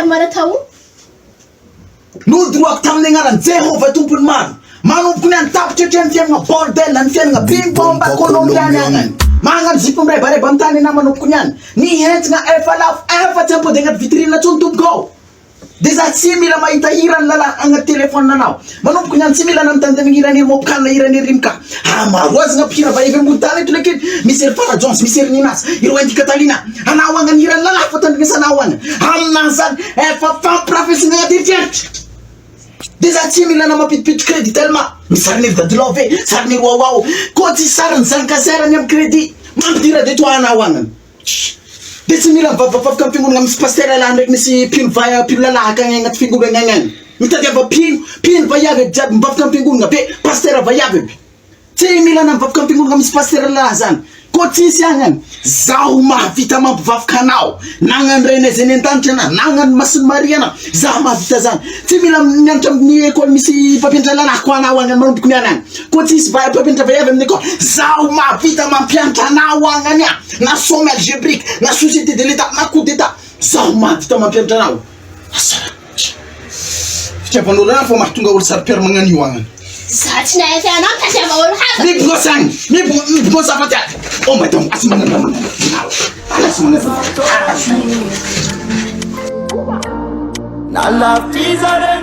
maratao nodroako tamin'ny agnaran'i Jehova tompony maro manomboky ny antapitra ny fiainana bordel ny fiainana bimbomba kolombiany agnany magnano zipo mirebareba amin'ny tany na manomboky niany ny hentina efa lafo efa tsy ampody agnaty vitrine tsony tompoko ao de za tsy mila mahita hira ny lala agnaty telefone nanao manomboky niany tsy mila namitandany hirany mopokalina hirany rimka amaroazina mpihira vaevy ambony tany eto lekely misy ery Farah Jones misy ery Ninas ireo Andy Catalina anao agnany hirany lala fa tandrinesanao agny aminazy zany efa fampirafesina agnaty eritreritry de za tsy mila namapitipitry crédit tellement misariny dadilove sariny wawao ko tsy sariny zankaserany amin'ny crédit mampidira de toa anao agnany de tsy mila mivavavavaka amin'ny fiangonana misy paster lahy ndraiky misy pino lalaka agny agnaty fiangonana agny mitadiava pino vaiavy jiaby mivavaka amin'ny fiangonana be paster vaiavy aby tsy mila namivavaka amin'ny fiangonana misy paster lahy zany ko tsisy agnany zaho mahavita mampivavaka anao nagnano reny zany an-tanitra ana nagnano Masiny Maria ana zaho mahavita zany tsy mila mianatra amin'ny école misy mpampianatra lalahy ko anao agnany manomboky niany agny ko tsisy mpampianatra vaiavy amin'ny école zaho mahavita mampianatra anao agnany na somme algébrique na société de l'état na coup d'état zaho mahavita mampianatra anao fitiavan'olo ana fa mahatonga olo sary-piara magnano io agnany za tsy nahita anao tasiava olo hafa mibogosy agny mibogosy afa tiaky oh madame asy magnano asy magnano na la fizare